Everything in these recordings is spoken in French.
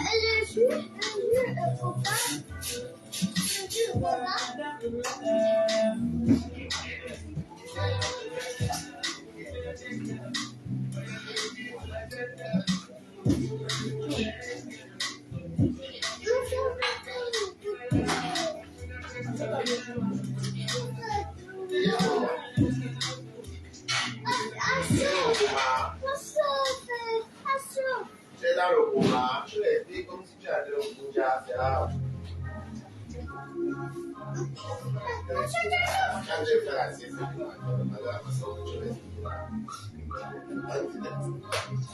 elle est juste c'est dans le coma, je l'ai dit comme si tu avais le Bouddha, c'est là. Quand je fais la sieste, je vais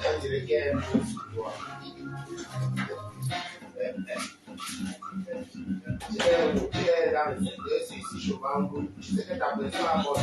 on dirait qu'il y a un peu sur toi. Tu es dans le secteur, si je vais tu sais que ta personne a bon.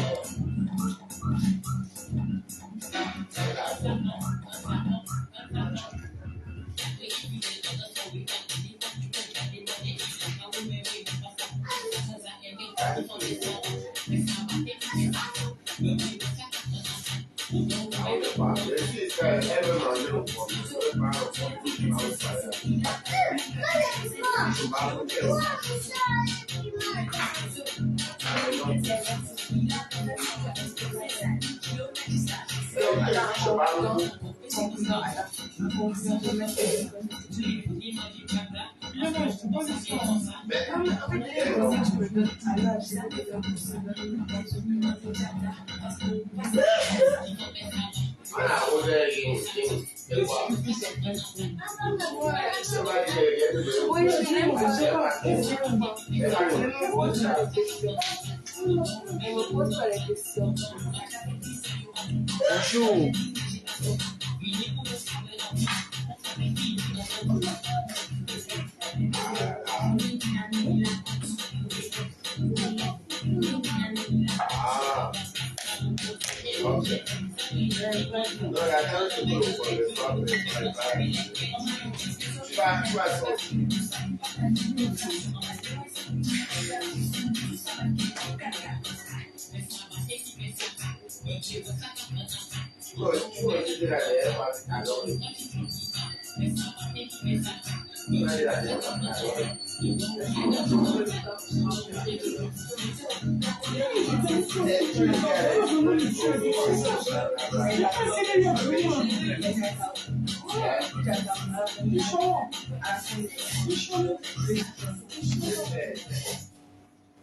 Bonjour.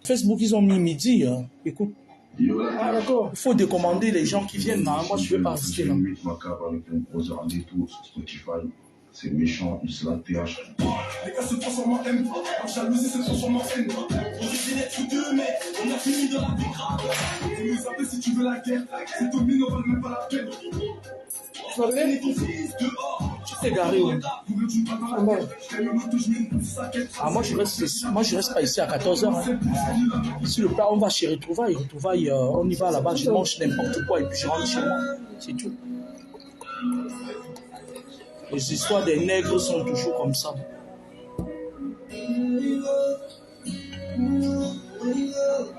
Facebook, ils ont mis midi. Hein. Écoute. Ah, d'accord. Il faut décommander les gens qui viennent là. Moi, je ne vais pas rester là. C'est méchant, il se la TH. Les gars se transforment en M, la jalousie se transforme en haine. On est d'être tous deux, mais on a fini dans la dégrade. Tu nous appelles si tu veux la guerre, c'est Tommy, ne valent même pas la peine. Tu vas venir ton fils dehors. Tu t'es garé où? Ah, moi je reste pas ici à 14h. Hein. Si le plat, on va chez Retrouvailles, on y va là-bas, je mange n'importe quoi et puis je rentre chez moi. C'est tout. Les histoires des nègres sont toujours comme ça.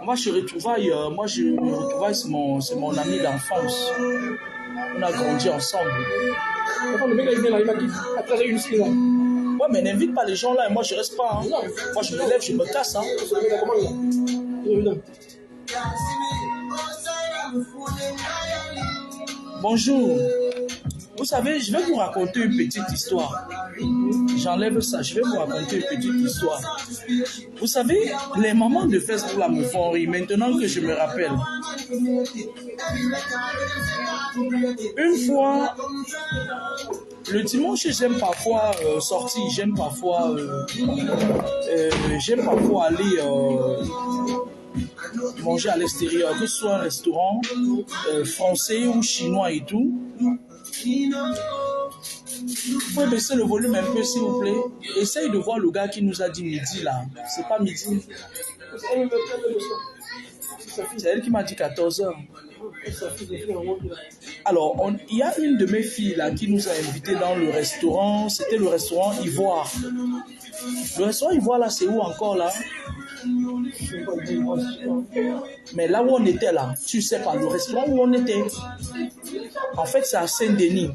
On va chez Retrouvailles. Moi, Retrouvailles, c'est mon ami d'enfance. On a grandi ensemble. Attends, le mec, il vient là, il m'a dit, après j'ai une skin là. Ouais, mais n'invite pas les gens là, et moi je reste pas. Hein. Moi je me lève, je me casse. Hein. Bonjour. Vous savez, je vais vous raconter une petite histoire. J'enlève ça, je vais vous raconter une petite histoire. Vous savez, les mamans de Facebook là me font rire, maintenant que je me rappelle. Une fois, le dimanche, j'aime parfois sortir, j'aime parfois aller manger à l'extérieur, que ce soit un restaurant français ou chinois et tout. Vous pouvez baisser le volume un peu s'il vous plaît. Essaye de voir le gars qui nous a dit midi là. C'est pas midi. C'est elle qui m'a dit 14 heures. Sa fille, les filles, on monte là. Alors, il y a une de mes filles là qui nous a invités dans le restaurant. C'était le restaurant Ivoire. Le restaurant Ivoire là, c'est où encore là? Mais là où on était là, tu sais pas, le restaurant où on était, en fait, c'est à Saint-Denis.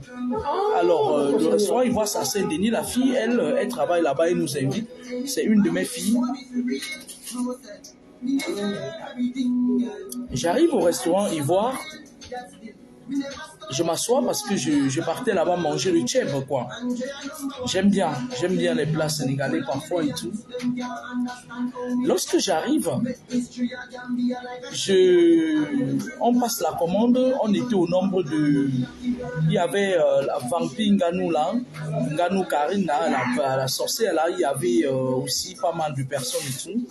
Alors, le restaurant Ivoire, c'est à Saint-Denis. La fille, elle travaille là-bas et nous invite. C'est une de mes filles. J'arrive au restaurant Ivoire. Je m'assois parce que je partais là-bas manger le chèvre, quoi. J'aime bien les plats sénégalais parfois et tout. Lorsque j'arrive, on passe la commande, on était au nombre de... Il y avait la vampire Nganou là, Nganou Karine là, la sorcière là, il y avait aussi pas mal de personnes et tout.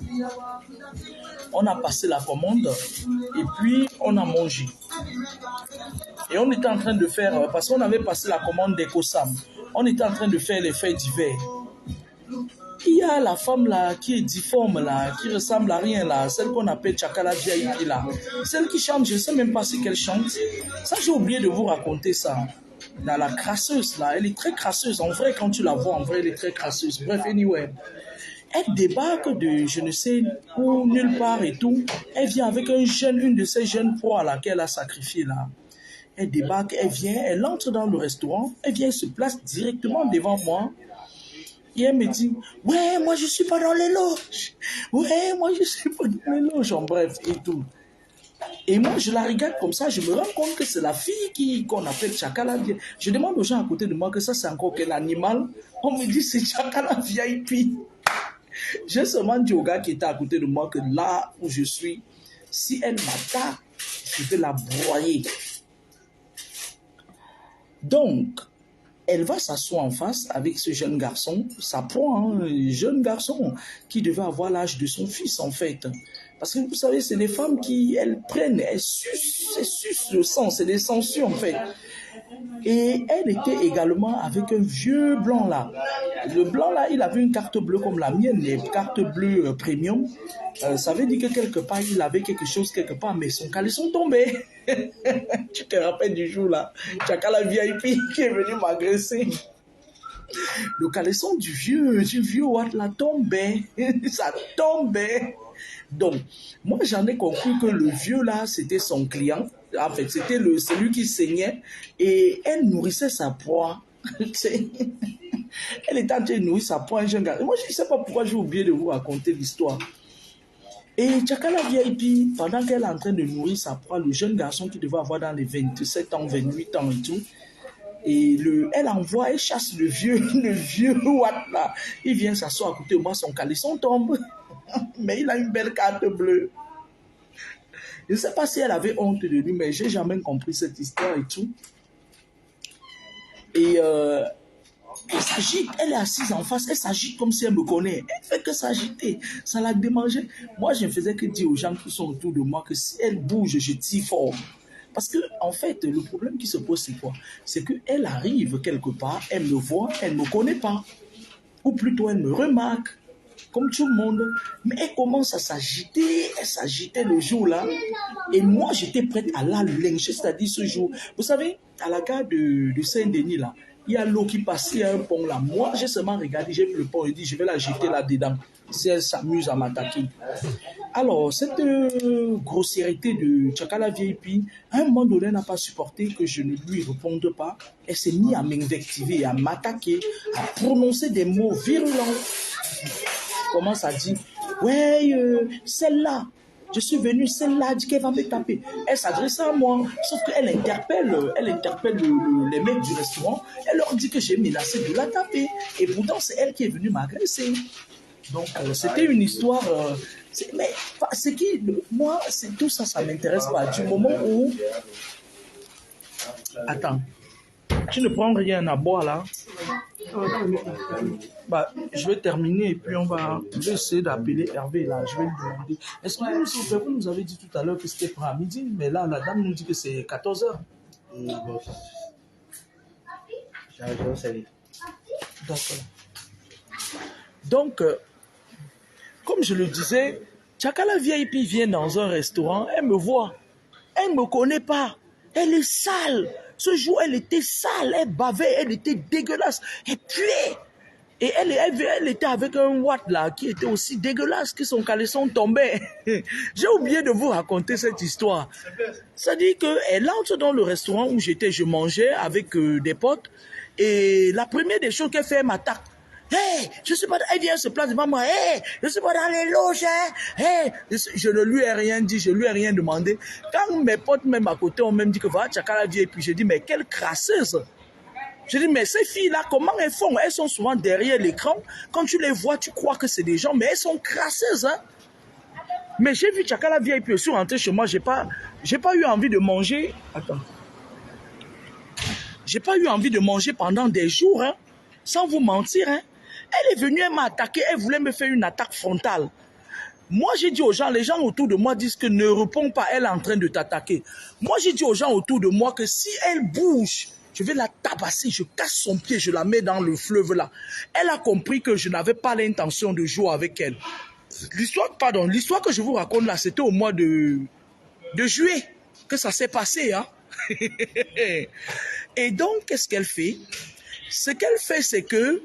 On a passé la commande et puis on a mangé. Et on était en train de faire, parce qu'on avait passé la commande d'Ecosam, on était en train de faire les fêtes d'hiver. Il y a la femme là qui est difforme là, qui ressemble à rien là, celle qu'on appelle Chakala VIP là. Celle qui chante, je ne sais même pas si qu'elle chante. Ça, j'ai oublié de vous raconter ça. Dans la crasseuse là, elle est très crasseuse. En vrai, quand tu la vois, en vrai, elle est très crasseuse. Bref, anyway. Elle débarque de je ne sais où, nulle part et tout. Elle vient avec une de ces jeunes proies là qu'elle a sacrifié là. Elle débarque, elle vient, elle entre dans le restaurant, elle vient, elle se place directement devant moi. Et elle me dit, ouais, moi je suis pas dans les loges. Ouais, moi je suis pas dans les loges. En bref, et tout. Et moi, je la regarde comme ça, je me rends compte que c'est la fille qu'on appelle Chakala. Je demande aux gens à côté de moi que ça c'est encore quel animal. On me dit c'est Chakala VIP. J'ai seulement dit au gars qui était à côté de moi que là où je suis, si elle m'attaque, je vais la broyer. Donc, elle va s'asseoir en face avec ce jeune garçon, ça prend un jeune garçon qui devait avoir l'âge de son fils en fait. Parce que vous savez, c'est les femmes qui, elles prennent, elles sucent le sang, c'est des sangsues en fait. Et elle était également avec un vieux blanc là. Le blanc là, il avait une carte bleue comme la mienne, les cartes bleues premium. Ça veut dire que quelque part, il avait quelque chose quelque part, mais son caleçon tombait. Tu te rappelles du jour là, Chakala VIP qui est venu m'agresser. Le caleçon du vieux Watt là tombait. Ça tombait. Donc, moi j'en ai compris que le vieux là, c'était son client. En fait, c'était celui qui saignait et elle nourrissait sa proie. Elle était en train de nourrir sa proie, un jeune gars. Et moi, je ne sais pas pourquoi j'ai oublié de vous raconter l'histoire. Et Chakala VIP, pendant qu'elle est en train de nourrir sa proie, le jeune garçon qui devait avoir dans les 27 ans, 28 ans et tout, et elle chasse le vieux Watt là. Il vient s'asseoir à côté de moi, son caleçon tombe. Mais il a une belle carte bleue. Je ne sais pas si elle avait honte de lui, mais je n'ai jamais compris cette histoire et tout. Et elle s'agite, elle est assise en face, elle s'agite comme si elle me connaît. Elle fait que s'agiter, ça la démangeait. Moi, je ne faisais que dire aux gens qui sont autour de moi que si elle bouge, je tire fort. Parce que, en fait, le problème qui se pose, c'est quoi? C'est qu'elle arrive quelque part, elle me voit, elle ne me connaît pas. Ou plutôt, elle me remarque. Comme tout le monde, mais elle commence à s'agiter, elle s'agitait le jour-là, et moi j'étais prête à la lyncher, c'est-à-dire ce jour. Vous savez, à la gare de Saint-Denis, là, il y a l'eau qui passe, il y a un pont là. Moi j'ai seulement regardé, j'ai vu le pont et dit je vais la jeter là-dedans, si elle s'amuse à m'attaquer. Alors, cette grossièreté de Chakala VIP, à un moment donné, elle n'a pas supporté que je ne lui réponde pas. Elle s'est mise à m'invectiver, à m'attaquer, à prononcer des mots virulents. Commence à dire, ouais, celle-là, je suis venue, celle-là dit qu'elle va me taper. Elle s'adresse à moi, sauf qu'elle interpelle les mecs du restaurant. Elle leur dit que j'ai menacé de la taper. Et pourtant, c'est elle qui est venue m'agresser. Donc, c'était une histoire... mais c'est qui, moi, c'est tout ça, ça m'intéresse pas. Du moment où... Attends. Tu ne prends rien à boire là? Bah, je vais terminer et puis je vais essayer d'appeler Hervé là. Je vais lui demander. Est-ce que vous nous avez dit tout à l'heure que c'était pour à midi, mais là, la dame nous dit que c'est 14 h. Bon. D'accord. Donc, comme je le disais, Chakala VIP vient dans un restaurant, elle me voit. Elle ne me connaît pas. Elle est sale. Ce jour, elle était sale, elle bavait, elle était dégueulasse. Elle puait. Et elle était avec un Watt là, qui était aussi dégueulasse que son caleçon tombait. J'ai oublié de vous raconter cette histoire. Ça dit qu'elle entre dans le restaurant où j'étais, je mangeais avec des potes. Et la première des choses qu'elle fait, elle m'attaque. Hey, je suis pas, elle vient se placer devant moi. Hey, je suis pas dans les loges, hein. Hey, je ne lui ai rien dit, je lui ai rien demandé. Quand mes potes même à côté ont même dit que voilà, Chakala vient, et puis j'ai dit mais quelle crasseuse. Je dis, mais ces filles-là, comment elles font? Elles sont souvent derrière l'écran. Quand tu les vois, tu crois que c'est des gens, mais elles sont crasseuses. Hein? Mais j'ai vu Chakala vieille, puis je suis rentré chez moi, j'ai pas eu envie de manger. Attends. J'ai pas eu envie de manger pendant des jours, hein, sans vous mentir. Hein. Elle est venue, elle m'a attaqué, elle voulait me faire une attaque frontale. Moi, j'ai dit aux gens, les gens autour de moi disent que ne réponds pas, elle est en train de t'attaquer. Moi, j'ai dit aux gens autour de moi que si elle bouge, je vais la tabasser, je casse son pied, je la mets dans le fleuve là. Elle a compris que je n'avais pas l'intention de jouer avec elle. L'histoire que je vous raconte là, c'était au mois de juillet que ça s'est passé. Hein? Et donc, qu'est-ce qu'elle fait? Ce qu'elle fait, c'est que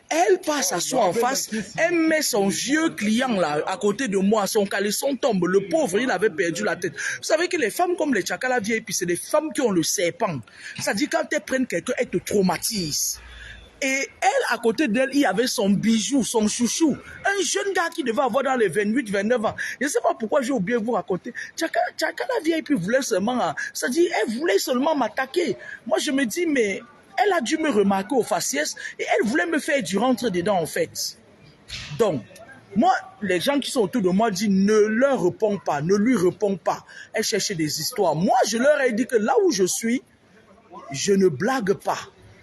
elle passe à soi en face, elle met son vieux client là à côté de moi, son caleçon tombe, le pauvre il avait perdu la tête. Vous savez que les femmes comme les Chakala VIP, c'est des femmes qui ont le serpent. C'est-à-dire quand elles prennent quelqu'un, elles te traumatisent. Et elle, à côté d'elle, il y avait son bijou, son chouchou, un jeune gars qui devait avoir dans les 28, 29 ans. Je ne sais pas pourquoi j'ai oublié de vous raconter. Chakala VIP voulait seulement, c'est-à-dire elle voulait seulement m'attaquer. Moi je me dis mais... Elle a dû me remarquer au faciès et elle voulait me faire du rentre dedans en fait. Donc, moi, les gens qui sont autour de moi disent ne leur réponds pas, ne lui réponds pas. Elle cherchait des histoires. Moi, je leur ai dit que là où je suis, je ne blague pas.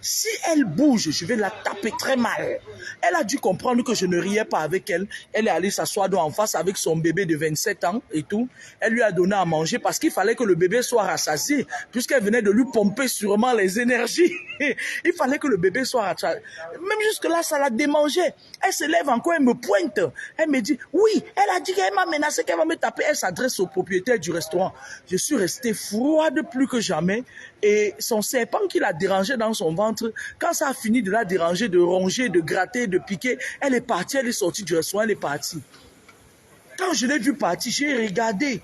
Si elle bouge, je vais la taper très mal. Elle a dû comprendre que je ne riais pas avec elle. Elle est allée s'asseoir en face avec son bébé de 27 ans et tout. Elle lui a donné à manger parce qu'il fallait que le bébé soit rassasié, puisqu'elle venait de lui pomper sûrement les énergies. Il fallait que le bébé soit rassasié. Même jusque-là, ça la démangeait. Elle se lève encore, elle me pointe. Elle me dit, oui, elle a dit qu'elle m'a menacé, qu'elle va me taper. Elle s'adresse au propriétaire du restaurant. Je suis restée froide plus que jamais. Et son serpent qui la dérangeait dans son ventre, quand ça a fini de la déranger, de ronger, de gratter, de piquer, elle est partie, elle est sortie du restaurant, elle est partie. Quand je l'ai vue partir, j'ai regardé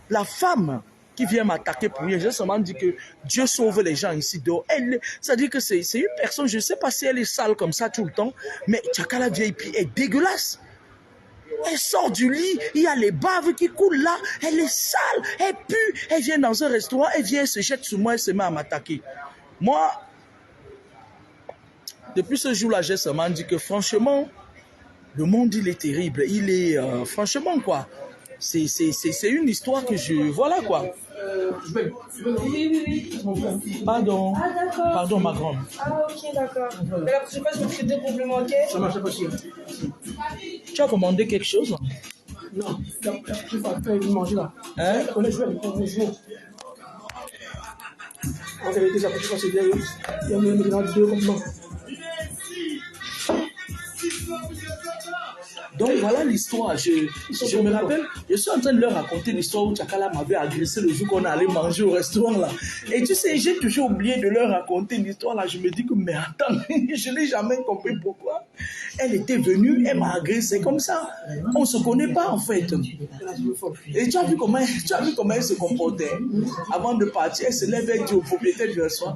la femme qui vient m'attaquer pour rien. J'ai seulement dit que Dieu sauve les gens ici dehors. C'est-à-dire que c'est une personne, je ne sais pas si elle est sale comme ça tout le temps, mais Chakala VIP est dégueulasse. Elle sort du lit, il y a les baves qui coulent là, elle est sale, elle pue, elle vient dans un restaurant, elle vient, elle se jette sur moi, elle se met à m'attaquer. Moi, depuis ce jour-là, j'ai seulement dit que franchement, le monde, il est terrible. Il est, franchement, quoi, c'est une histoire que je... Voilà, quoi. Oui. Pardon. Ah, d'accord. Pardon, ma grande. Ah, ok, d'accord. Mais la prochaine fois, je me ferai 2 complémentaires. Ça marche pas si. Tu as commandé quelque chose? Non, je vais pas manger là. Hein? On est joué. En vérité, ça peut se passer derrière. Il y a maintenant 2 compléments. Donc voilà l'histoire. Je me rappelle, je suis en train de leur raconter l'histoire où Chakala m'avait agressé le jour qu'on allait manger au restaurant là. Et tu sais, j'ai toujours oublié de leur raconter l'histoire là. Je me dis que mais attends, je n'ai jamais compris pourquoi. Elle était venue, elle m'a agressé comme ça. On ne se connaît pas en fait. Et tu as vu comment elle se comportait. Avant de partir, elle se lève et dit au propriétaire du restaurant,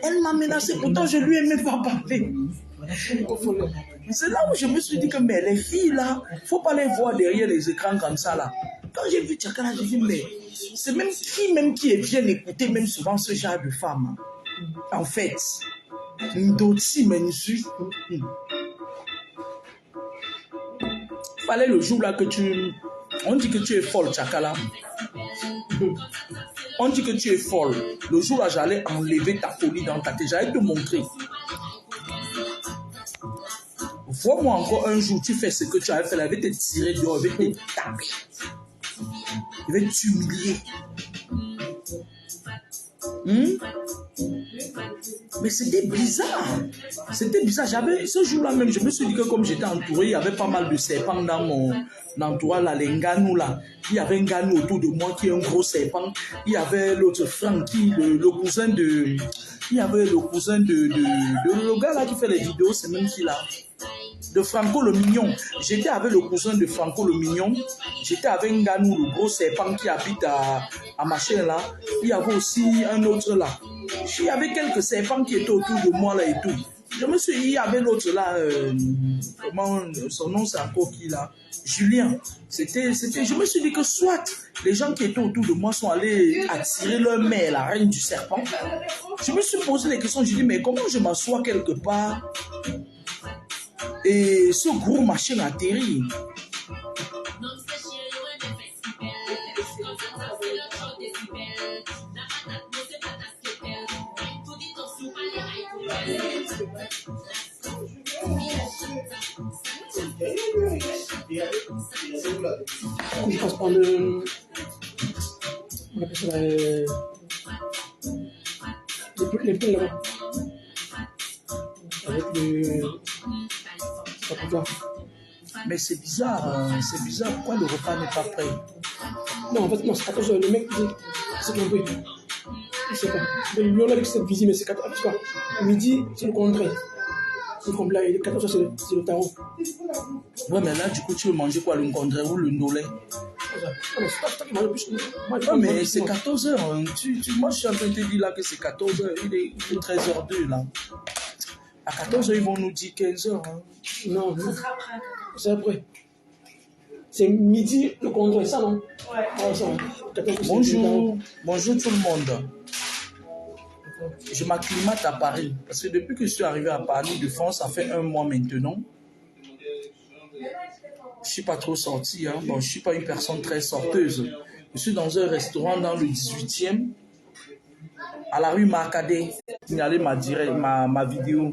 elle m'a menacé, pourtant je lui ai même pas parlé. C'est là où je me suis dit que mais les filles là, il ne faut pas les voir derrière les écrans comme ça là. Quand j'ai vu Chakala, j'ai dit mais c'est même qui est bien écouter même souvent ce genre de femmes. En fait, Ndoti Menzu. Fallait le jour là que on dit que tu es folle Chakala. On dit que tu es folle. Le jour là j'allais enlever ta folie dans ta tête, j'allais te montrer. Vois-moi encore un jour, tu fais ce que tu avais fait, elle va te tirer dehors, elle va te taper. Elle va t'humilier. Mais c'était bizarre. C'était bizarre. Ce jour-là même, je me suis dit que comme j'étais entouré, il y avait pas mal de serpents dans mon entourage, là, les Nganou là. Il y avait un Nganou autour de moi qui est un gros serpent. Il y avait l'autre Francky, le cousin de... Il y avait le cousin de le gars là qui fait les vidéos, c'est même qui là. De Franco le Mignon. J'étais avec le cousin de Franco le Mignon. J'étais avec un Nganou, le gros serpent qui habite à machin là. Il y avait aussi un autre là. Il y avait quelques serpents qui étaient autour de moi là et tout. Je me suis dit, il y avait l'autre là, comment son nom c'est encore qui là? Julien. Je me suis dit que soit les gens qui étaient autour de moi sont allés attirer leur mère, la reine du serpent. Je me suis posé des questions, je dis mais comment je m'assois quelque part et ce gros machin atterrit? Je passe par le... On appelle ça les pelles là-bas. Avec le... C'est pas bizarre. Mais c'est bizarre, pourquoi le repas n'est pas prêt? Non, en fait, non, c'est 14 heures. Le mec dit, c'est trompé. Je sais pas. Le lion là, c'est visible, mais c'est 14 heures. Midi, c'est le contraire. C'est complet. Il est 14 heures, c'est le tarot. Ouais, mais là, du coup, tu veux manger quoi, le contraire ou le ndolé? Ouais, mais c'est 14 heures. Moi, je suis en train de te dire là que c'est 14 heures. Il est 13h02 là. À 14 heures, ils vont nous dire 15 heures. Hein. Non, c'est après. C'est midi le contraire, ça non? Ouais. Ah, ça, 14, bonjour tout le monde. Je m'acclimate à Paris. Parce que depuis que je suis arrivé à Paris de France, ça fait 1 mois maintenant. Je ne suis pas trop sorti. Hein. Bon, je ne suis pas une personne très sorteuse. Je suis dans un restaurant dans le 18e, à la rue Marcadet. Signalez ma vidéo.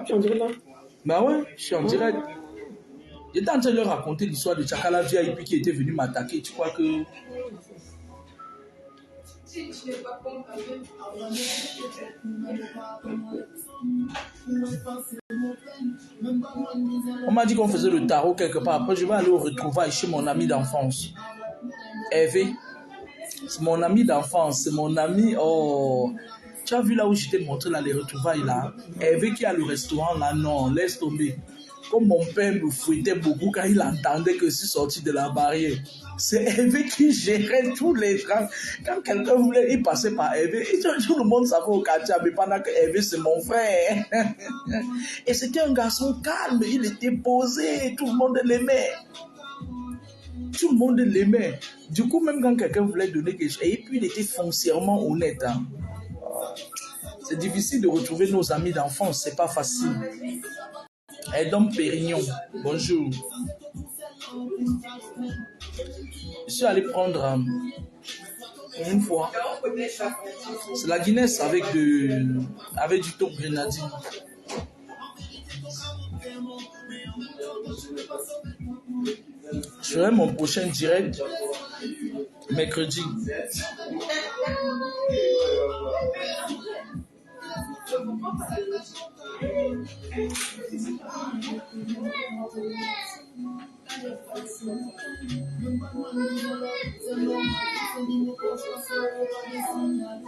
Tu es en direct là? Ben ouais, je suis en direct. J'étais en train de leur raconter l'histoire de Tchakala VIP qui était venu m'attaquer. Tu crois que... On m'a dit qu'on faisait le tarot quelque part. Après, je vais aller au retrouvailles chez mon ami d'enfance. Hervé. C'est mon ami d'enfance. C'est mon ami... Oh... Tu as vu là où je t'ai montré là, les retrouvailles là? Hervé qui a le restaurant là, non, laisse tomber. Comme mon père me fouettait beaucoup quand il entendait que je suis sorti de la barrière. C'est Hervé qui gérait tous les gens. Quand quelqu'un voulait y passer par Hervé, tout le monde savait au quartier, mais pendant que Hervé c'est mon frère. Et c'était un garçon calme, il était posé, tout le monde l'aimait. Tout le monde l'aimait. Du coup, même quand quelqu'un voulait donner quelque chose, et puis il était foncièrement honnête. Hein. C'est difficile de retrouver nos amis d'enfance, c'est pas facile. Edom Pérignon, bonjour. Je suis allé prendre une fois. C'est la Guinness avec du top grenadine. Je ferai mon prochain direct mercredi.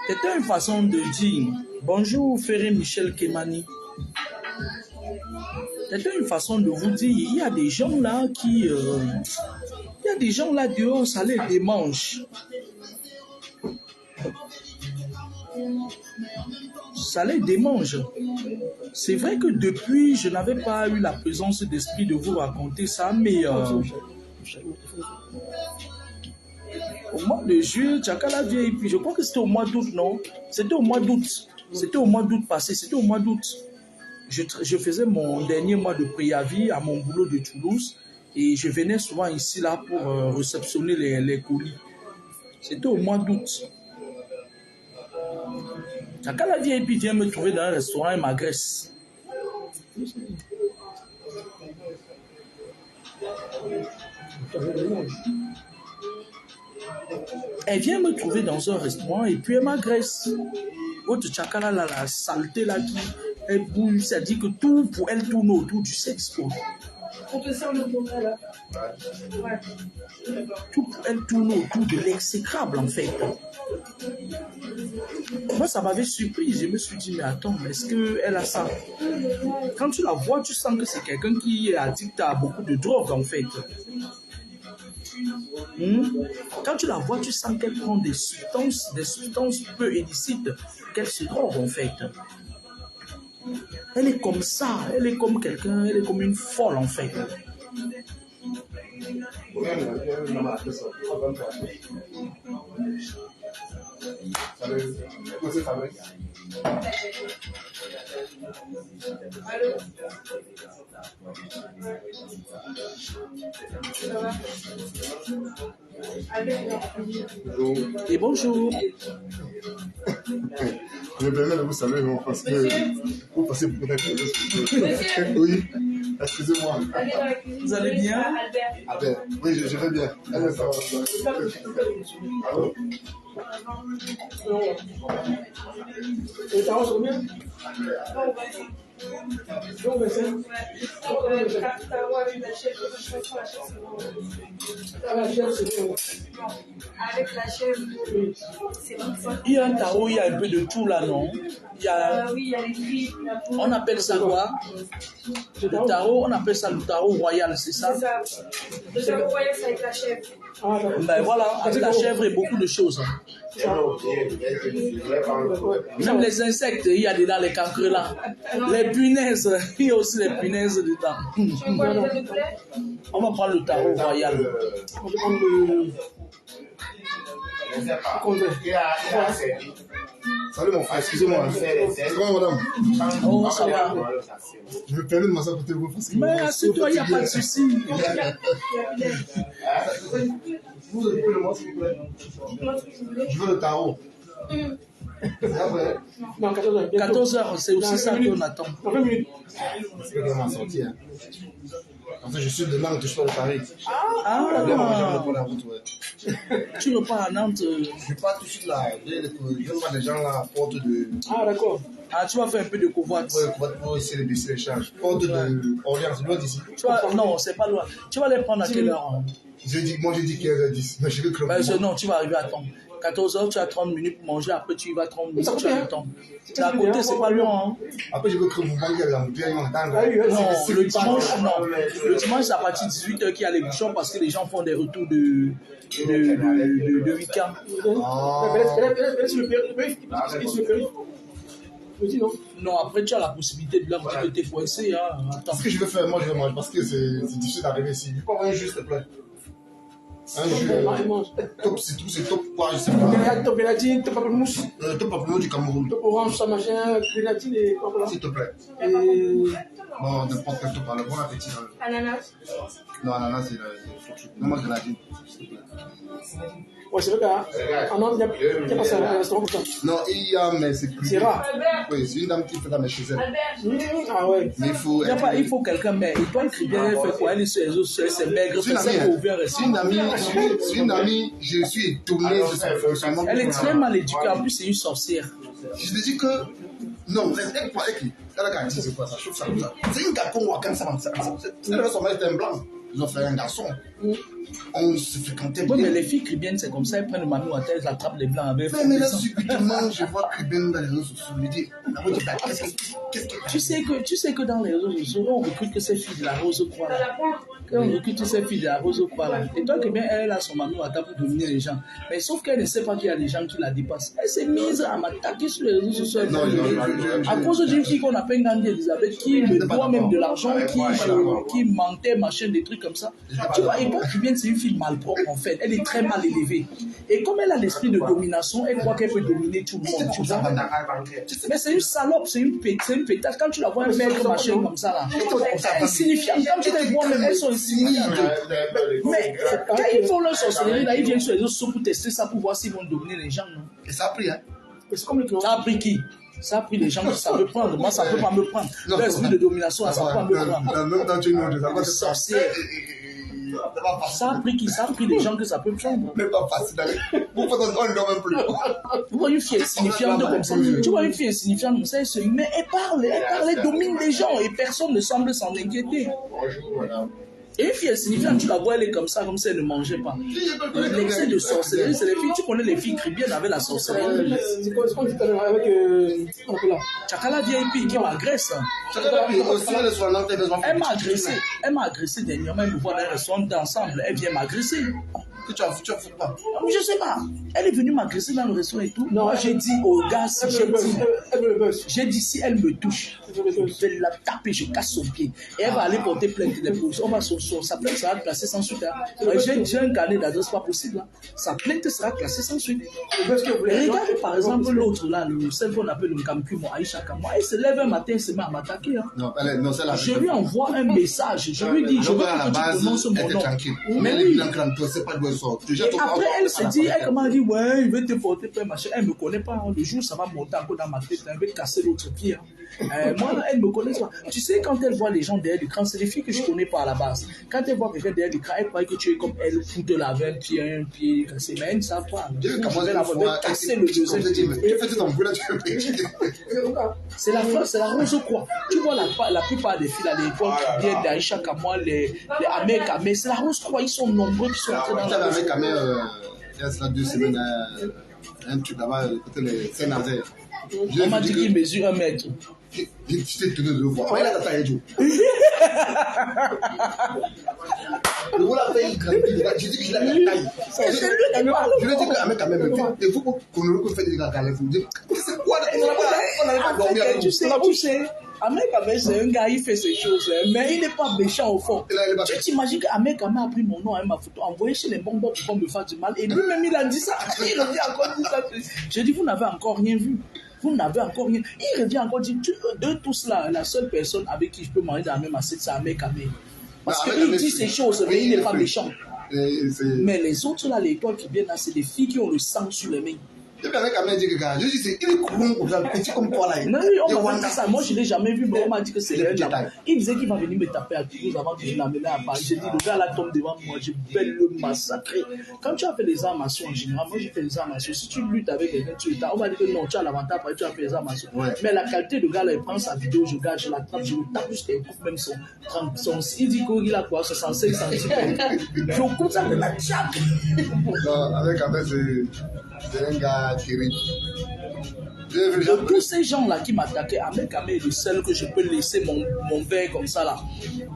C'était une façon de dire bonjour Ferré Michel Kemani. C'était une façon de vous dire il y a des gens là qui il y a des gens là dehors, ça les démange. Ça les démange. C'est vrai que depuis, je n'avais pas eu la présence d'esprit de vous raconter ça, mais au mois de juillet, Tchakala VIP, je crois que c'était au mois d'août, non? C'était au mois d'août. C'était au mois d'août passé, c'était au mois d'août. Je faisais mon dernier mois de préavis à mon boulot de Toulouse et je venais souvent ici là pour réceptionner les colis. C'était au mois d'août. Quand la VIP vient me trouver dans un restaurant et m'agresse. Elle vient me trouver dans un restaurant et puis elle m'agresse. Autre chakra, là, la saleté là qui elle bouge, ça dit que tout pour elle tourne autour du sexe. Quoi. On te sert le contrat là. Ouais. Tout pour elle tourne autour de l'exécrable en fait. Moi, ça m'avait surpris. Je me suis dit, mais attends, est-ce qu'elle a ça? Quand tu la vois, tu sens que c'est quelqu'un qui est addict à beaucoup de drogue en fait. Quand tu la vois, tu sens qu'elle prend des substances peu illicites, qu'elle se drogue en fait. Elle est comme ça, elle est comme quelqu'un, elle est comme une folle en fait. Allô? Ça va? Et bonjour. Je me permets de vous saluer, non, parce que vous passez beaucoup d'interviews. Oui, excusez-moi. Vous allez bien? Albert, oui, je vais bien. Allez, ça va. Allô? Les parents sont bien? Donc, mais c'est. La chèvre, c'est bon. Avec la chèvre, c'est bon. Il y a un tarot, il y a un peu de tout là, non? Il y a, Oui, il y a les filles. on appelle ça quoi? Le tarot, on appelle ça le tarot royal, c'est ça? C'est ça. Le tarot royal, c'est avec la chèvre. Ah, d'accord. Ben voilà, avec la chèvre et beaucoup de choses. Même les insectes, il y a dedans les cancres là. Les punaises, il y a aussi les punaises dedans. Tu veux quoi, les œufs de poulet? On va prendre le tarot royal. On va prendre le. Salut mon frère, excusez-moi. C'est comment madame? Oh, ça va. Je me permets de m'asseoir à côté de vous parce que. Mais assieds-toi, il n'y a pas de souci. Vous occupez le moi, s'il vous plaît. Je veux le tarot. C'est après. Non, 14h. 14h, c'est aussi ça qu'on attend. Dans 20 minutes. C'est que m'en sortir. En fait, je suis de Nantes, je suis pas de Paris. Ah, Je la route, ouais. tu repars à Nantes. Je suis pas tout de suite là. Je vois des gens là à porte de. Ah, d'accord. Ah, tu vas faire un peu de covoite. Ouais, pour essayer de baisser les charges. Porte de Orléans, c'est loin d'ici. Tu vas, non, c'est pas loin. Tu vas les prendre à quelle heure? Moi j'ai dit 15h10, mais je vais club. Non, tu vas arriver à temps. 14h, tu as 30 minutes pour manger, après tu y vas 30 minutes, tu as le temps. C'est à côté, c'est pas loin. Hein. Après je veux que vous manquez dans le bien entendre. Non, le dimanche, non. Le dimanche, c'est à partir de 18h qu'il y a les bouchons parce que les gens font des retours de week-end. Non, après tu as la possibilité de leur dire que t'es coincé. Hein. Attends. Ce que je veux faire, moi je vais manger parce que c'est difficile d'arriver ici. Je peux avoir un jus, s'il te plaît. Un jus. Top citron, c'est top quoi, je sais pas. Top grenadine, top pamplemousse. Top pamplemousse du Cameroun. Top orange, ça machin, grenadine et pamplemousse. S'il te plaît. Et. Bon, n'importe quel top, alors bon appétit. Ananas. Non, ananas, c'est le. Non, moi grenadine, s'il te plaît. Ouais, c'est vrai qu'en Nantes, il n'y a pas ça, un restaurant comme ça. Non, il y a, mais c'est plus. C'est rare. Oui, c'est une dame qui fait ça, mais chez elle. Ah ouais. Mais il faut quelqu'un, mais Étoile Cribière, elle fait quoi? Elle est sur les réseaux sociaux, c'est maigre, c'est une amie, je suis étonné de son fonctionnement. Elle est très mal éduquée, en plus c'est une sorcière. Je te dis que, non, elle a qu'à dire c'est quoi ça, je trouve ça comme ça. C'est une garçon comme ça, elle va son mari était un blanc, ils ont fait un garçon. On se fréquentait bien. Oui, mais les filles cribiennes, c'est comme ça, elles prennent le mamie ou elles attrapent les blancs avec. Mais là, subitement, je vois Cribienne dans les réseaux sociaux, je me dis, qu'est-ce que tu sais que dans les réseaux sociaux, on recrute que ces filles de la Rose Croix là. On recrute ces filles de la Rose Croix là. Et toi, Cribienne, elle a son mamie ou attend pour dominer les gens. Mais sauf qu'elle ne sait pas qu'il y a des gens qui la dépassent. Elle s'est mise à m'attaquer sur les réseaux sociaux. À cause d'une fille qu'on appelle Nandi Elisabeth, qui me doit même de l'argent, qui mentait, machin, des trucs comme ça. Tu vois, et toi, Cribienne, c'est une fille malpropre en fait. Elle est très mal élevée. Et comme elle a l'esprit de domination, elle croit qu'elle peut dominer tout le monde. Tu vois? Mais c'est une salope, c'est une pétasse. Quand tu la vois, un mec machin comme ça là, c'est insignifiant. Quand tu les vois, même elles sont insignifiantes. Mais quand ils font leur sorcellerie, là, ils viennent sur les réseaux sociaux pour tester ça, pour voir s'ils vont dominer les gens. Non? Et ça a pris, hein? C'est comme le Ça a pris qui? Ça a pris les gens qui savent prendre. Moi, ça ne peut pas me prendre. L'esprit de domination, ça ne peut pas me prendre. Même dans une autre, sorcière. Ça a pris qui? Ça a pris des gens que ça peut prendre. C'est pas facile d'aller. On ne dort même plus. Tu vois une fille insignifiante comme ça. Tu vois une fille insignifiante comme ça, mais elle domine les gens et personne ne semble s'en inquiéter. Bonjour, madame. Et une fille insignifiante, tu la vois, elle est comme ça, comme si elle ne mangeait pas. L'excès de sorcellerie, c'est les filles, tu connais les filles cribiennes avec la sorcellerie. C'est quoi qu'on dit tout à l'heure avec Chakala VIP qui m'agresse. Elle m'a agressé dernièrement, elle me voit dans un restaurant ensemble, elle vient m'agresser. Tu as fait quoi? Je sais pas. Elle est venue m'agresser dans le restaurant et tout. Non, j'ai dit au gars, si j'ai dit si elle me touche, je vais la taper, je casse son pied. Et elle va aller porter plainte de police. Sa plainte sera classée sans suite. J'ai un carnet d'adresse, pas possible. Là. Sa plainte sera classée sans suite. Regardez par exemple l'autre là, celle qu'on appelle le Kamkumo, Aïcha Kamwa. Elle se lève un matin, elle se met à m'attaquer. Hein. Non, c'est la je lui envoie un message. Je lui dis, je veux que tu prononces mon nom. Mais oui. Après, elle se dit, elle dit, ouais, il veut te porter plein machin. Elle ne me connaît pas. Hein. Le jour, ça va monter encore dans ma tête. Elle veut casser l'autre pied. Hein. Moi, elle ne me connaît pas. Tu sais, quand elle voit les gens derrière l'écran, c'est les filles que je ne connais pas à la base. Quand elle voit quelqu'un derrière l'écran, elle croit que tu es comme elle, pour te laver un pied cassé. Mais elle ne savent pas. Je vais casser le deuxième pied. C'est la France, c'est la rose quoi. Tu vois la plupart des filles à l'époque qui viennent d'Aïcha Kamwa, les Américains, mais c'est la rose quoi. Ils sont nombreux qui sont entrés dans la rose. Il y a cela 2 semaines, un truc là-bas, côté les Saint-Nazaire. On m'a dit qu'il mesure 1 mètre. Je t'ai tenu 2 fois. Oh, il a ta taille, Joe. Le gars l'a fait, je dis qu'il a la taille. Je lui ai dit que quand même, il faut qu'on nous fasse des gars à l'aise. C'est quoi on n'allait pas dormir avec tu sais, Ahmed Kamé, c'est un gars, il fait ces choses, mais il n'est pas méchant au fond. Tu t'imagines qu'Ahmed Kamé a pris mon nom et ma photo, envoyé chez les bonbons pour me faire du mal, et lui-même il a dit ça. Il revient encore dit ça. J'ai dit, vous n'avez encore rien vu. Vous n'avez encore rien. Il revient encore dit, de tous là, la seule personne avec qui je peux manger dans la même assiette, c'est Ahmed Kamé. Parce qu'il dit ces choses, mais il n'est pas méchant. Mais les autres là, les toits qui viennent là, c'est des filles qui ont le sang sur les mains. Je dis, il est courant comme ça, petit comme toi là. Non, on m'a dit ça. Moi, je ne l'ai jamais vu, mais on m'a dit que c'est le gars. Il disait qu'il va venir me taper à Toulouse avant que je l'amène à Paris. J'ai dit, le gars là tombe devant moi, je vais le massacrer. Quand tu as fait les arts martiaux en général, moi j'ai fait les arts martiaux. Si tu luttes avec quelqu'un, on va dire que non, tu as l'avantage, après tu as fait les arts martiaux. Mais la qualité de gars là, il prend sa vidéo, je regarde, je la tape, je le tape jusqu'à coupe même son. Il dit qu'il a quoi, 65 cm. Je coupe ça de la tchac. Non, avec Ahmed, c'est un gars terrible. De tous ces gens-là qui m'attaquaient, Ahmed Kamé est le seul que je peux laisser mon verre comme ça là.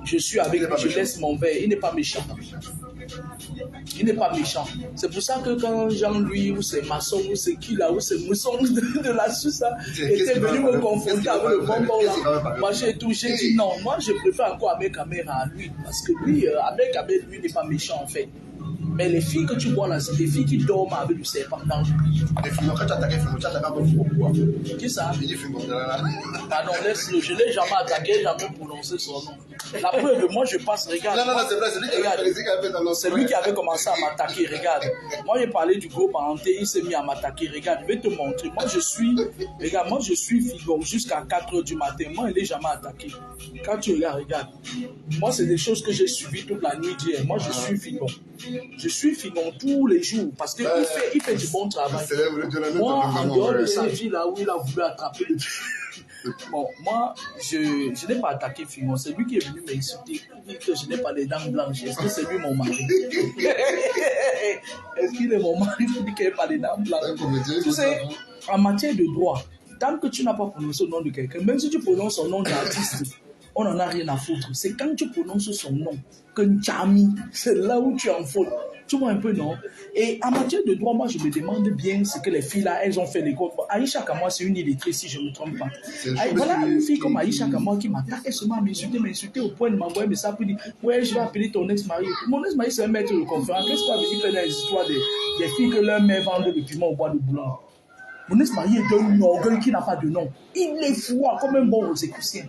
Je suis avec lui, je laisse mon verre. Il n'est pas méchant. Il n'est pas méchant. C'est pour ça que quand Jean-Louis ou c'est Masson ou c'est qui là, ou c'est Mousson de la Suisse était venu me confronter avec le bonbon là, moi j'ai dit non, moi je préfère encore Ahmed Kamé à lui. Parce que lui, Ahmed Kamé, lui n'est pas méchant en fait. Mais les filles que tu vois là, c'est des filles qui dorment avec du serpent dans le lit. Les filles, quand tu attaques, tu attaques pourquoi? Qui ça? Je dis Fingo. Pardon, laisse-le. Je ne l'ai jamais attaqué, jamais prononcé son nom. La preuve, moi je passe, regarde. Non, c'est vrai, c'est lui qui avait fait dans c'est lui qui avait commencé à m'attaquer, regarde. Moi j'ai parlé du gros parenté, il s'est mis à m'attaquer, regarde, je vais te montrer. Moi je suis Figon jusqu'à 4h du matin. Moi il n'est jamais attaqué. Quand tu regarde. Moi c'est des choses que j'ai suivies toute la nuit d'hier. Moi je suis Figon. Je suis Figon tous les jours parce qu'il fait du bon travail. Moi, en dehors de sa vie là où il a voulu attraper le bon, moi, je n'ai pas attaqué Figon. C'est lui qui est venu m'insulter. Il dit que je n'ai pas les dents blanches. Est-ce que c'est lui mon mari? Est-ce qu'il est mon mari qui dit qu'il n'a pas les dents blanches? Tu sais, en matière de droit, tant que tu n'as pas prononcé le nom de quelqu'un, même si tu prononces son nom d'artiste, on n'en a rien à foutre. C'est quand tu prononces son nom, que N'Tchami, c'est là où tu es en faute. Tu vois un peu, non? Et en matière de droit, moi, je me demande bien ce que les filles là, elles ont fait l'école. Aïcha Kamwa, c'est une illettrée, si je ne me trompe pas. Voilà une fille comme Aïcha Kamwa qui m'attaque, elle se met à m'insulter au point de m'envoyer un message pour dire, ouais, je vais appeler ton ex-mari. Mon ex-mari, c'est un maître de conférence. Qu'est-ce que tu as dit faire dans les histoires des filles que leur mère vend le piment au bois de Boulogne? Mon ex-mari est d'un orgueil qui n'a pas de nom. Il est froid comme un bon rosicrucien.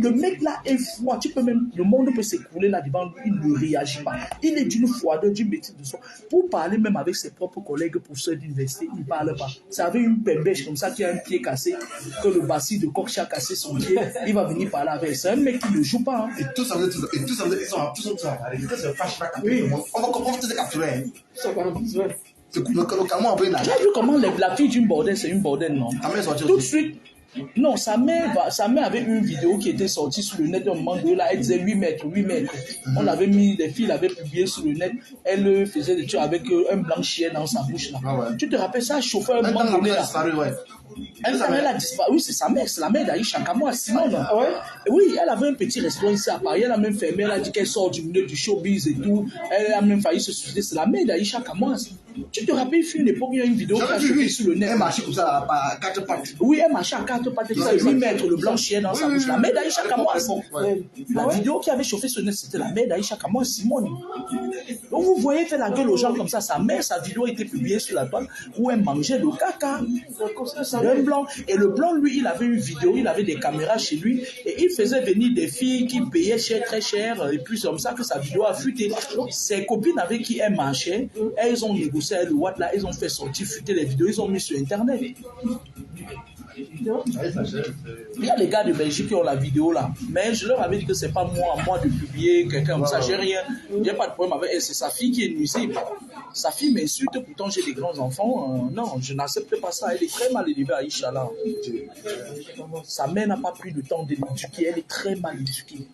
Le mec là est froid. Tu peux même, le monde peut s'écrouler là devant lui. Il ne réagit pas. Il est d'une froideur, d'une maîtrise de soi. Pour parler même avec ses propres collègues professeurs d'université, il ne parle pas. C'est avec une pembèche comme ça qui a un pied cassé, que le bassi de coq a cassé son pied. Il va venir parler avec. C'est un mec qui ne joue pas. Hein. Et tous ça veut dire, ils sont tous à parler. C'est le flashback. On va te capturer. Ça va, ouais. C'est le Cameroun, tu as vu comment la fille d'une bordelle, c'est une bordelle, non? Tout de suite. Non, sa mère avait une vidéo qui était sortie sur le net un moment donné, là, elle disait 8 mètres. On l'avait mis, les filles l'avaient publié sur le net, elle faisait des trucs avec un blanc chien dans sa bouche, là. Ah ouais. Tu te rappelles ça, chauffeur, un moment donné, là. Elle a disparu, oui, c'est sa mère, c'est la mère d'Aïcha Kamoa, Simone. Ah ouais? Oui, elle avait un petit restaurant ici à Paris, elle a même fermé, elle a dit qu'elle sort du milieu du showbiz et tout, elle a même failli se suicider, c'est la mère d'Aïcha Kamoa. Tu te rappelles, il fut une époque, il y a une vidéo qui a chauffé sur le net. Elle marchait comme ça à 4 pattes. Oui, elle marchait à 4 pattes, ça 8 mètres, le blanc chien dans sa bouche, la mère d'Aïcha Kamoa. La vidéo qui avait chauffé sur le net, c'était la mère d'Aïcha Kamoa, Simone. Donc vous voyez faire la gueule aux gens comme ça, sa mère, sa vidéo était publiée sur la toile où elle mangeait le caca. Un blanc. Et le blanc, lui, il avait une vidéo, il avait des caméras chez lui et il faisait venir des filles qui payaient cher, très cher. Et puis c'est comme ça que sa vidéo a fuité. Ses copines avec qui elle marchait, elles ont négocié le Watt là, elles ont fait sortir, fuiter les vidéos, ils ont mis sur Internet. Il y a les gars de Belgique qui ont la vidéo là, mais je leur avais dit que c'est pas moi de publier quelqu'un comme ça, j'ai rien, j'ai pas de problème avec elle, c'est sa fille qui est nuisible. Sa fille m'insulte, pourtant j'ai des grands enfants, non, je n'accepte pas ça, elle est très mal élevée Aïcha là. Sa mère n'a pas pris le temps de l'éduquer, elle est très mal éduquée.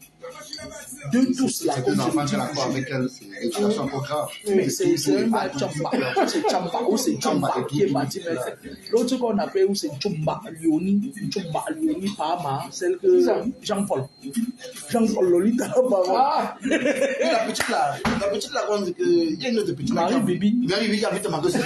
De tous là, comme je le dis. Avec elle, c'est un peu grave. Mais c'est un Chamba, c'est Chamba, ou c'est Chamba qui est parti. L'autre qu'on appelle, ou c'est Chumba Lioni Pama, celle que Jean-Paul Lolita. Ah, la petite là, il y a une autre petite là. Marie Bibi. Marie Bibi habite Mago, c'est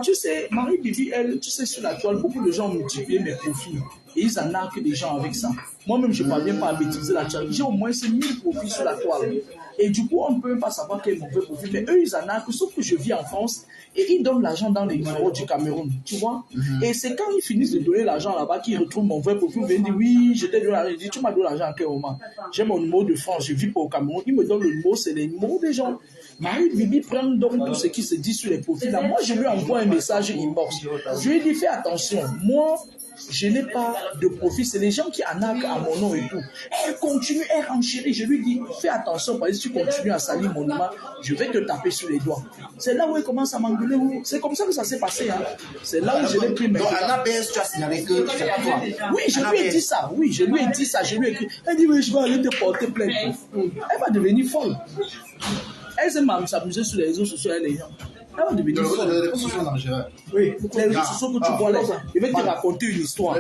tu sais, Marie Bibi, elle, tu sais, sur la toile, beaucoup de gens multiplient mes profils. Et ils en arquent des gens avec ça. Moi-même, je ne parviens pas à maîtriser la toile. J'ai au moins 1000 profils sur la toile. Et du coup, on ne peut même pas savoir quel mauvais profil. Mais eux, ils en arquent, sauf que je vis en France. Et ils donnent l'argent dans les numéros du Cameroun. Tu vois? Et c'est quand ils finissent de donner l'argent là-bas qu'ils retrouvent mon vrai profil. Ils viennent dire, oui, je t'ai donné l'argent. Je dis, tu m'as donné l'argent à quel moment? J'ai mon numéro de France, je vis pas au Cameroun. Ils me donnent le numéro, c'est les numéros des gens. Marie Bibi prend donc tout ce qui se dit sur les profils. Là, moi, je lui envoie un message inbox. Je lui dis, fais attention. Moi, je n'ai pas de profil. C'est les gens qui en arquent à mon nom et tout. Elle continue, elle renchérit. Je lui dis, fais attention, parce que si tu continues à salir mon nom, je vais te taper sur les doigts. C'est là où elle commence à m'engueuler. C'est comme ça que ça s'est passé. Hein. C'est là où je l'ai pris. Donc, Anna BS, tu as signalé que c'est pas toi. Oui, je lui ai dit ça. Oui, je lui ai dit ça. Je lui ai écrit. Elle dit, oui, je vais aller te porter plainte. Elle va devenir folle. Elle s'est s'amuser sur les réseaux sociaux avec les gens. Elle va devenir folle. Les réseaux sociaux en Algérie. Oui, les réseaux sociaux que tu vois là. Je vais te raconter une histoire.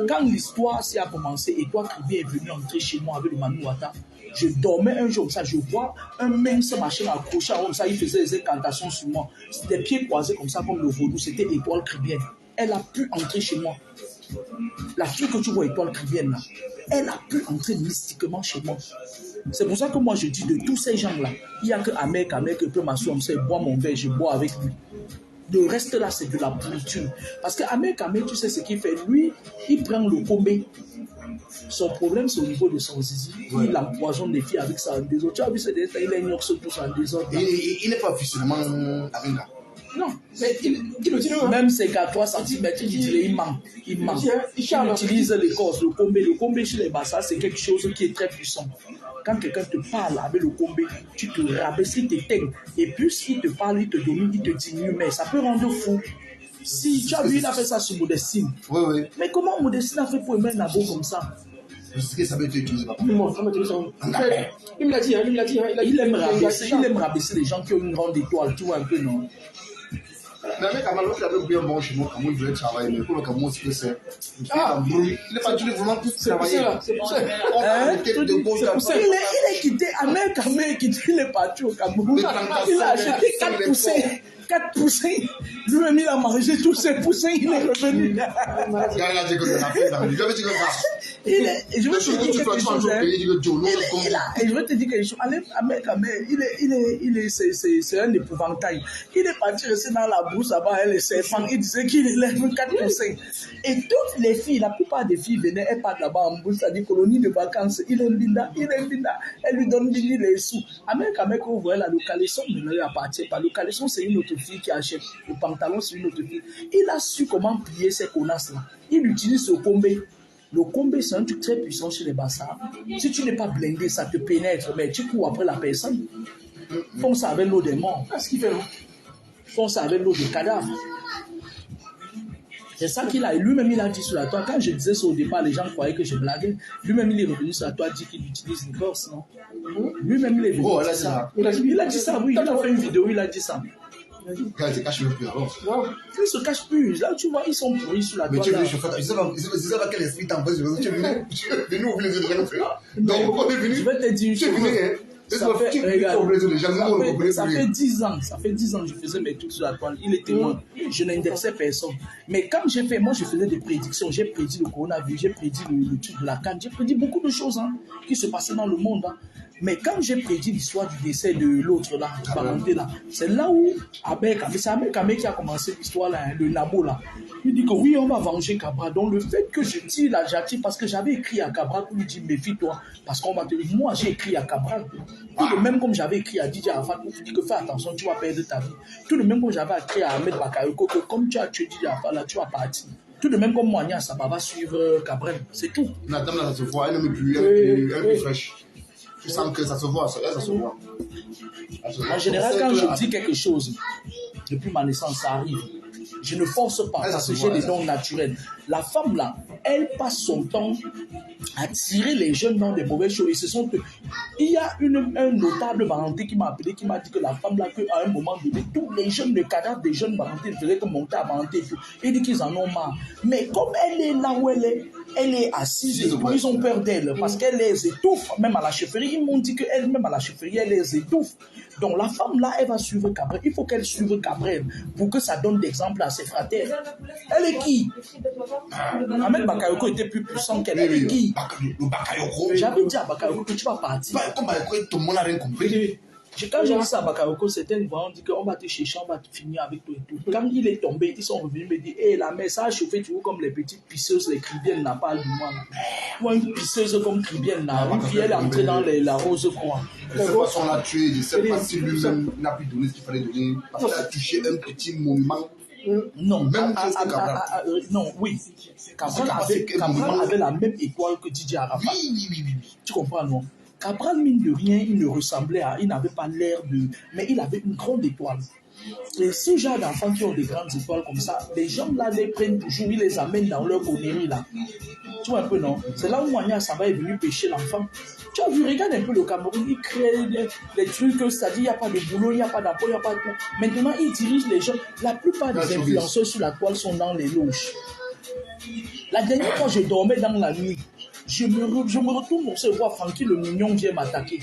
Quand l'histoire s'est commencé et toi, Kribé, est venu entrer chez moi avec le Manouata, je dormais un jour comme ça, je vois un mince machin accroché comme ça, il faisait des incantations sur moi. C'était des pieds croisés comme ça, comme le vaudou, c'était Étoile Cribienne. Elle a pu entrer chez moi. La fille que tu vois, Étoile Cribienne, là, elle a pu entrer mystiquement chez moi. C'est pour ça que moi je dis de tous ces gens-là, il n'y a que Ahmed qui peut m'asseoir comme ça et boire mon verre, je bois avec lui. Le reste là, c'est de la pourriture. Parce que Ahmed, tu sais ce qu'il fait. Lui, il prend le combé. Son problème, c'est au niveau de son zizi. Il empoisonne les filles avec ça en désordre. Tu as vu, il a une oxo tous en désordre. Il n'est pas officiellement avec là. Non, mais même ses gars 3 cm, il ment. Il utilise l'écorce, le combé. Le combé chez les bassins, c'est quelque chose qui est très puissant. Quand quelqu'un te parle avec le combé, tu te rabaisses, il t'éteint. Et puis, s'il te parle, il te domine, il te diminue. Mais ça peut rendre fou. Si tu as vu, il a fait ça sur Modestine. Oui, oui. Mais comment Modestine a fait pour aimer un abo comme ça? Parce que ça peut être utilisé. Il me l'a dit, il me l'a dit. Il aime rabaisser les gens qui ont une grande étoile, tu vois un peu, non? Mais avec Amalou, il avait bien bon chez moi, comme il voulait travailler, mais pour le Cameroun, c'est que c'est. Il n'est pas du vraiment tout travailler. C'est pour ça. Il est quitté, Ahmed quitté, il est parti au Cameroun. Il a acheté 4 poussins. 4 poussins. Lui-même, il a mangé tous ses poussins, il est revenu. Il a dit que c'est la fête, il avait dit que ça. Je vais te dire quelque chose. Je vais te dire quelque chose. C'est un épouvantail. Il est parti rester dans la brousse là-bas, les serpents. Il disait qu'il élève 4 ou 5. Et toutes les filles, la plupart des filles venaient, elles partent là-bas en brousse, c'est-à-dire colonie de vacances. Il est binda. Elle lui donne les sous. Avec, vous voyez la localisation ne lui appartient pas. La localisation, c'est une autre fille qui achète. Le pantalon, c'est une autre fille. Il a su comment plier ces connasses-là. Il utilise le combé. Le combé, c'est un truc très puissant chez les bassards. Si tu n'es pas blindé, ça te pénètre, mais tu cours après la personne. Font ça avec l'eau des morts. Qu'est-ce qu'il fait là? Font ça avec l'eau des cadavres. C'est ça qu'il a. Et lui-même, il a dit sur la toile. Quand je disais ça au départ, les gens croyaient que je blaguais. Lui-même, il est revenu sur la toile, dit qu'il utilise une corse, non? Lui-même, il est venu. Oh, il a dit ça. Il a dit ça, oui. Il a fait une vidéo, il a dit ça. Quand il se cache même plus alors. Ils se cachent plus. Là, tu vois, ils sont pourris sur la toile. Mais tu es venu chauffer. Je sais pas quel esprit t'envoie. Tu es venu ouvrir les yeux de gens. Donc, pourquoi tu es venu? Je vais te dire une chose. Ça fait 10 ans, je faisais mes trucs sur la toile. Il était loin. Je n'indexais personne. Mais quand j'ai fait, moi, je faisais des prédictions. J'ai prédit le coronavirus, j'ai prédit le truc de la canne, j'ai prédit beaucoup de choses qui se passaient dans le monde. Mais quand j'ai prédit l'histoire du décès de l'autre là, du parenté là, c'est là où c'est Abel Kamé qui a commencé l'histoire là, le Nabo là. Il dit que oui, on va venger Cabral. Donc le fait que je tire la Jati, parce que j'avais écrit à Cabral pour lui dire méfie-toi, parce qu'on va te dire, moi j'ai écrit à Cabral. Tout de même comme j'avais écrit à Didier Arafat pour te dire que fais attention, tu vas perdre ta vie. Tout de même comme j'avais écrit à Ahmed Bakayoko que comme tu as tué Didier Arafat là, tu vas partir. Tout de même comme Moigna Saba va suivre Cabral. C'est tout. Madame là, ça se voit, elle n'est plus, elle est plus fraîche. Tu sens que ça se voit, ça se voit. En général, quand je dis quelque chose, depuis ma naissance, ça arrive. Je ne force pas, parce que j'ai des dons naturels. La femme là, elle passe son temps à tirer les jeunes dans des mauvaises choses. Et ce sont eux. Il y a un notable Valentin qui m'a appelé, qui m'a dit que la femme là, qu'à un moment donné, tous les jeunes, le cadavre des jeunes Valentin, ne faisaient que monter à Valentin. Il dit qu'ils en ont marre. Mais comme elle est là où elle est assise, et ils ont peur d'elle, parce qu'elle les étouffe, même à la chefferie. Ils m'ont dit qu'elle-même à la chefferie, elle les étouffe. Donc la femme là, elle va suivre Cabrel. Il faut qu'elle suive Cabrel pour que ça donne d'exemple à ses fraternes. Elle est qui? Ahmed Bakayoko était plus puissant qu'elle. Elle est qui? Le Bakayoko. J'avais dit à Bakayoko que tu vas partir. Comme Bakayoko, tout le monde n'a rien compris. Quand j'ai dit ça à Bakayoko, c'était une on dit qu'on va te chercher, on va te finir avec toi et tout. Quand il est tombé, ils sont revenus me dire, hé, la mère, ça a chauffé, tu vois, comme les petites pisseuses, les cribiennes n'a pas du moins. Moi, une pisseuse comme cribienne, une fille, elle est entrée dans la rose croix. De cette façon, on l'a tué. Je ne sais pas si lui-même n'a pu donner ce qu'il fallait donner. Parce qu'il a touché un petit monument. Non, même chose que Cabral. Non, oui. Cabral avait la même étoile que Didier Arafat. Oui. Tu comprends, non? Cabral, mine de rien, il ne ressemblait à... Il n'avait pas l'air de... Mais il avait une grande étoile. Et ces gens d'enfants qui ont des grandes étoiles comme ça, les gens là les prennent toujours, ils les amènent dans leur connerie là. Tu vois un peu, non? C'est là où Moigna Saba est venu pêcher l'enfant. Tu as vu, regarde un peu le Cameroun, il crée des trucs, c'est-à-dire il n'y a pas de boulot, il n'y a pas d'emploi, il n'y a pas de... Maintenant, il dirige les gens. La plupart des influenceurs sur la toile sont dans les loges. La dernière fois, je dormais dans la nuit. Je me retourne, on se voit, Francky le mignon vient m'attaquer.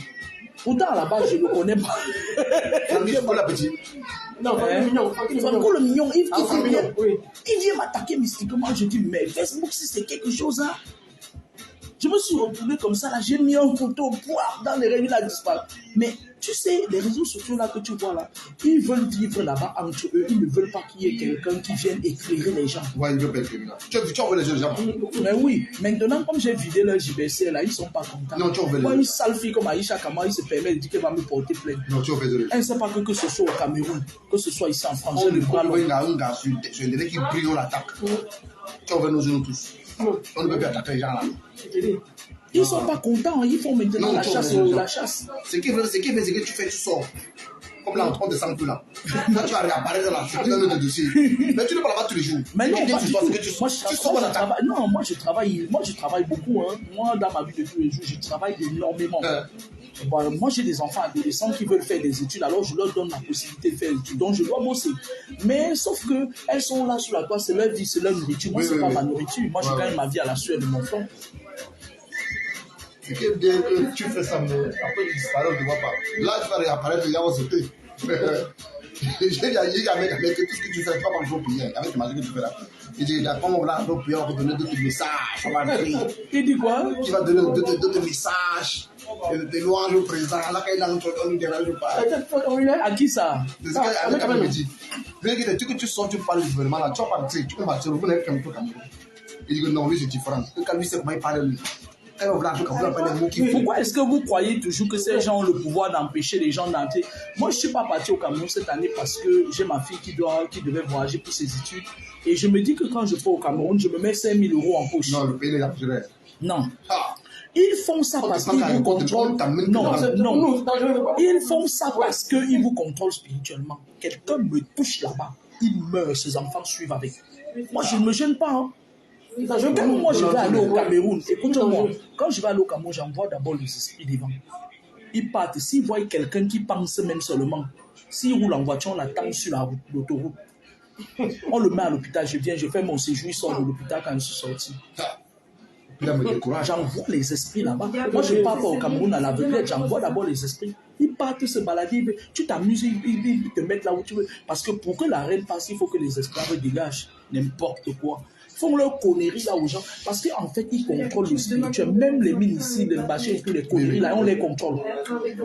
Pourtant, à la base, je ne le connais pas. Francky, c'est quoi la petite? Non, Franco le mignon, il vient m'attaquer mystiquement. Je dis, mais Facebook, si c'est quelque chose, hein. Je me suis retrouvé comme ça, là, j'ai mis un photo dans les réunions, il a disparu. Mais tu sais, les réseaux sociaux là que tu vois là, ils veulent vivre là-bas entre eux, ils ne veulent pas qu'il y ait quelqu'un qui vienne éclairer les gens. Ouais, ils veulent pas éclairer. Tu envoies les gens. Mais oui, maintenant, comme j'ai vidé leur JBC là, ils ne sont pas contents. Non, tu envoies les gens. Moi, une sale fille comme Aïcha Kama, il se permet de dire qu'elle va me porter plainte. Non, tu envoies les gens. Elle ne sait pas que ce soit au Cameroun, que ce soit ici en France. On ne peut pas un gars sur un délai qui brille, on l'attaque. Tu envoies nos genoux tous. On ne peut plus attaquer les gens là. Ils ne sont pas contents, ils font maintenant la chasse. Ce qui fait, c'est que tu fais, tu sors. Comme là, on descend plus là. Quand tu vas réapparaître là, c'est dans notre dossier. Mais tu ne parles pas tous les jours. Mais non, moi, je travaille beaucoup. Hein. Moi, dans ma vie de tous les jours, je travaille énormément. Bon, moi, j'ai des enfants adolescents qui veulent faire des études, alors je leur donne la possibilité de faire des études. Donc, je dois bosser. Mais sauf qu'elles sont là sur la toile, c'est leur vie, c'est leur nourriture. Moi, c'est pas ma nourriture. Moi, je gagne ma vie à la sueur de mon front. C'est que bien que tu fais ça, mais après tu disparais, on ne te voit pas. Là, tu vas réapparaître, les gars vont sauter. J'ai dit avec tout ce que tu fais, pas par jour prière, avec le matin que tu fais là. Il dit, quand on va jour prière, on va donner d'autres messages. On va prier. Il dit quoi? Tu vas donner d'autres messages, des louanges au président. Là, quand il entre, on ne dérange pas. À qui ça? C'est ce qu'avec Cameroun me dit. Il dit que tu sors, tu parles du gouvernement là, tu vas partir, tu peux partir, vous n'êtes qu'un peu Cameroun. Il dit que non, lui c'est différent. Quand lui sait comment il parle, lui. Pourquoi est-ce que vous croyez toujours que ces gens ont le pouvoir d'empêcher les gens d'entrer? Moi, je ne suis pas parti au Cameroun cette année parce que j'ai ma fille qui devait voyager pour ses études. Et je me dis que quand je vais au Cameroun, je me mets 5 000 € en poche. Non, le pays est naturel. Non. Ils font ça parce qu'ils vous contrôlent. Non. Ils font ça parce qu'ils vous contrôlent spirituellement. Quelqu'un me touche là-bas, il meurt, ses enfants suivent avec. Moi, je ne me gêne pas. Hein. Quand moi je vais aller au Cameroun, écoute-moi, quand je vais aller au Cameroun, j'envoie d'abord les esprits devant. Ils partent, s'ils voient quelqu'un qui pense même seulement, s'il roule en voiture, on l'attend sur l'autoroute. On le met à l'hôpital, je viens, je fais mon séjour, il sort de l'hôpital quand je suis sorti. J'envoie les esprits là-bas. Moi je ne pars pas au Cameroun à l'aveuglette, j'envoie d'abord les esprits. Ils partent se balader, tu t'amuses, ils te mettent là où tu veux. Parce que pour que la reine passe, il faut que les esprits dégagent n'importe quoi. Ils font leur conneries là aux gens parce qu'en fait ils contrôlent le spirituel. Même les ministres, les marchés et tous les conneries là, on les contrôle.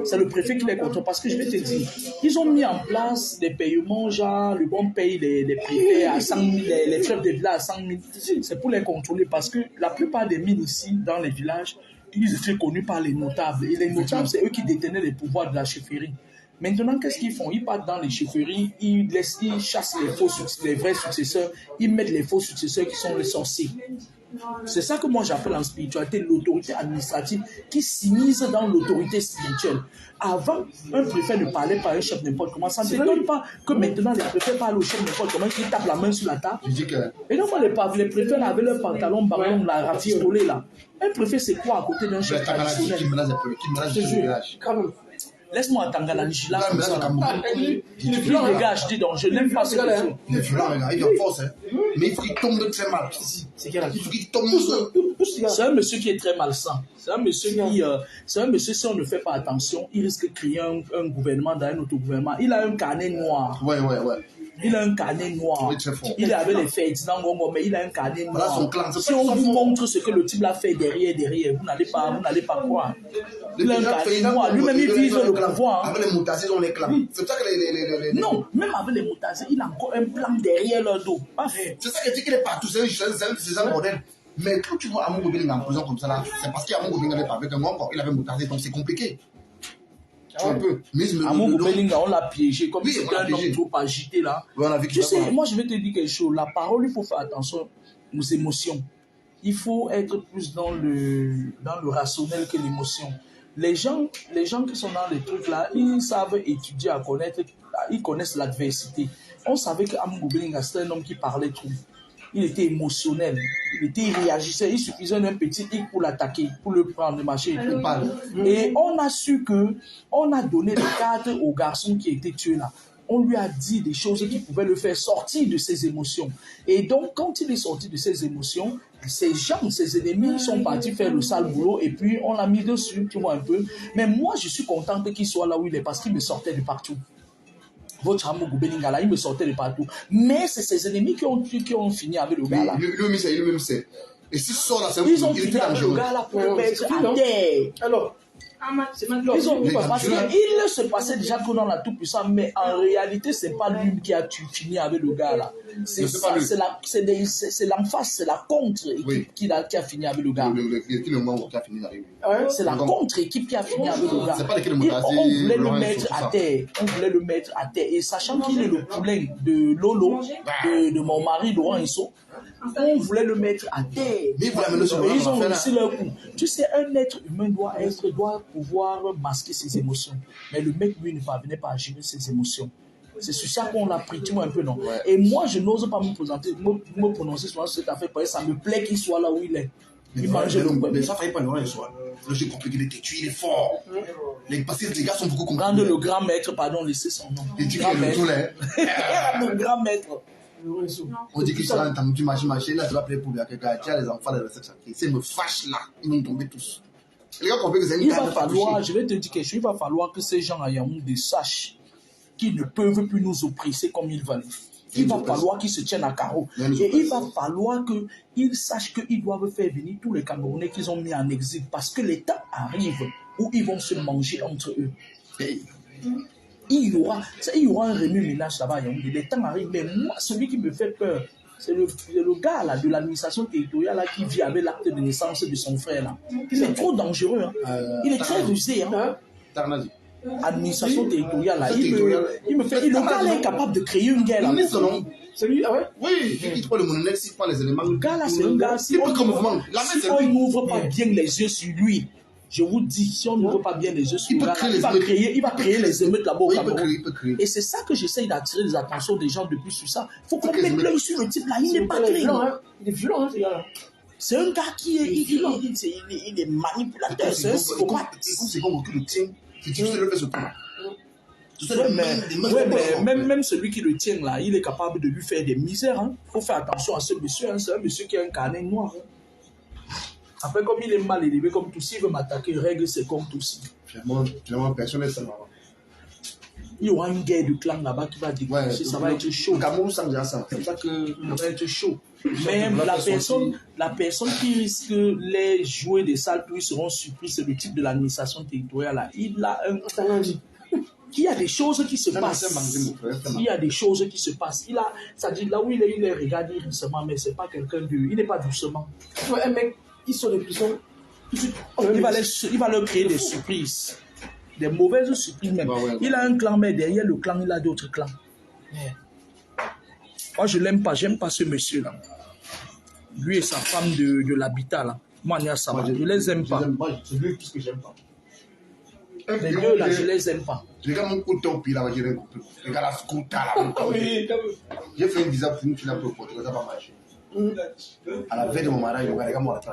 C'est le préfet qui les contrôle parce que je vais te dire, ils ont mis en place des paiements, genre le bon paye les préfets à 100 000, les chefs de village à 100 000. C'est pour les contrôler parce que la plupart des mines ici dans les villages, ils étaient connus par les notables. Et les notables, c'est eux qui détenaient les pouvoirs de la chefferie. Maintenant, qu'est-ce qu'ils font? Ils partent dans les chefferies, ils chassent les vrais successeurs, ils mettent les faux successeurs qui sont les sorciers. C'est ça que moi j'appelle en spiritualité l'autorité administrative qui s'immisce dans l'autorité spirituelle. Avant, un préfet ne parlait pas à un chef n'importe comment. Ça ne s'étonne pas que maintenant les préfets parlent au chef n'importe comment, qu'ils tapent la main sur la table. Et donc, les préfets avaient leur pantalon ballon, la rafistolée là. Un préfet, c'est quoi à côté d'un chef traditionnel? Qui menace le village. Laisse-moi entendre la Nigila comme ça. Les gars, je dis donc, je n'aime pas ce que tu il est violent, il est en force, mais il faut qu'il tombe très mal. Il faut qu'il tombe. C'est un monsieur qui est très malsain. C'est un monsieur qui, si on ne fait pas attention, il risque de créer un gouvernement dans un autre gouvernement. Il a un carnet noir. Ouais. Il a un carnet noir. Il avait les faits dans Gongo, mais il a un carnet noir. Si on vous montre ce que le type l'a fait derrière, vous n'allez pas croire. Il a un carnet noir. Lui-même, il vise le pouvoir. Avec les moutassés, on les clame. C'est ça que les... Non, même avec les moutassés, il a encore un plan derrière leur dos. C'est ça que dit qu'il est partout. C'est un modèle. Mais quand tu vois Amongo Beling en prison comme ça, là, c'est parce qu'Amongo Beling n'avait pas avec un Gongo. Il avait moutassé, donc c'est compliqué. Amongo Beling, on l'a piégé comme c'était un homme trop agité là. Tu sais, moi je vais te dire quelque chose. La parole, il faut faire attention aux émotions. Il faut être plus dans le rationnel que l'émotion. Les gens qui sont dans les trucs là, ils savent étudier, à connaître, ils connaissent l'adversité. On savait qu'Amongo Beling, c'était un homme qui parlait trop. Il était émotionnel, il réagissait, il suffisait d'un petit hic pour l'attaquer, pour le prendre, le marcher et tout. Et on a su on a donné des cartes au garçon qui a été tué là. On lui a dit des choses qui pouvaient le faire sortir de ses émotions. Et donc, quand il est sorti de ses émotions, ses ennemis sont partis faire le sale boulot et puis on l'a mis dessus, tu vois un peu. Mais moi, je suis contente qu'il soit là où il est parce qu'il me sortait de partout. Votre Amongo Beling là, il me sortait de partout. Mais c'est ses ennemis qui ont fini avec le gars là. Lui-même c'est. Et s'il sort là, c'est un ils ont fini avec le gars là pour le mettre à terre. Alors, ils ont vu parce qu'il se passait déjà que dans la tout-puissance, mais en réalité, c'est pas lui qui a fini avec le gars là. C'est l'emphase, c'est la contre-équipe qui a fini avec le gars. C'est la contre-équipe qui a fini avec le gars. On voulait le mettre à terre. Et sachant qu'il est le poulain de Lolo, de mon mari Laurent Isso, on voulait le mettre à terre. Mais ils ont réussi leur coup. Tu sais, un être humain doit pouvoir masquer ses émotions. Mais le mec, lui, ne parvenait pas à gérer ses émotions. C'est sur ça qu'on l'a pris, tu vois un peu, non? Et moi, je n'ose pas me prononcer sur cette affaire parce que ça me plaît qu'il soit là où il est. Il mangeait le mais ça fallait pas le soir. Le jeu compliqué, il était tué, il est fort. Parce que les gars sont beaucoup compliqués. Le grand maître, pardon, laissez son nom. Il dit qu'il est le grand maître. On dit qu'il sera dans ta machine, là, tu vas appeler pour lui, tu as les enfants de la section. S'ils me fâchent là, ils vont tomber tous. Les gars comprennent que c'est une je vais te dire quelque chose, il va falloir que ces gens à Yaoundé sachent qu'ils ne peuvent plus nous oppresser comme ils veulent. Il va falloir qu'ils se tiennent à carreau. Et il va falloir qu'ils sachent qu'ils doivent faire venir tous les Camerounais qu'ils ont mis en exil parce que les temps arrivent où ils vont se manger entre eux. Il y aura un remue-ménage là-bas. Les temps arrivent. Mais moi, celui qui me fait peur, c'est le gars là, de l'administration territoriale là, qui vit avec l'acte de naissance de son frère. Là. Il est trop dangereux. Hein. Il est très rusé. Hein. Administration territoriale là. Le gars là est capable de créer une guerre. C'est lui, ah ouais? Oui, il prend le monnaie, il prend les éléments. Le gars là, c'est un gars. Si on n'ouvre pas bien les yeux sur lui, je vous dis, si on n'ouvre pas bien les yeux sur lui, il va créer les émeutes là-bas au Cameroun. Et c'est ça que j'essaye d'attirer les attentions des gens depuis sur ça. Il faut qu'on mette l'œil sur le type là, il n'est pas clair. Il est violent, ce gars-là. C'est un gars qui est manipulateur, c'est un psychopathe. C'est comme que le tien, c'est difficile de le faire ce coup. Même celui qui le tient là, il est capable de lui faire des misères. Il faut faire attention à ce monsieur. Hein. C'est un monsieur qui a un carnet noir. Hein. Après, comme il est mal élevé, comme tout, s'il veut m'attaquer, règle ses comptes aussi. Finalement, personne n'est seulement. Il y aura une guerre de clans là-bas qui va déclencher, ça va être chaud. Le Cameroun, ça me dit ça. C'est ça que ça va être chaud. Mais la personne qui risque les jouer des sales tours, ils seront surpris, c'est le type de l'administration territoriale là. Il a un talent. Il y a des choses qui se passent. Il y a des choses qui se passent. Ça dit là où il est regardé doucement, mais c'est pas quelqu'un de. Il n'est pas doucement. Un mec qui sort de prison. Il va leur créer des surprises. Des mauvaises surprises même. Il a un clan, mais derrière le clan, il a d'autres clans. Moi, je l'aime pas. J'aime pas ce monsieur-là. Lui et sa femme de l'habitat, là. Moi, je les aime pas. C'est lui tout ce que j'aime pas. Les deux, là, je les aime pas. Les gars m'ont coupé au pied là-bas, j'ai coupé. Les gars, la scooter là. J'ai fait une visa pour une fille un peu forte, ça va pas marcher. À la veille de mon mariage, les gars m'ont attrapé.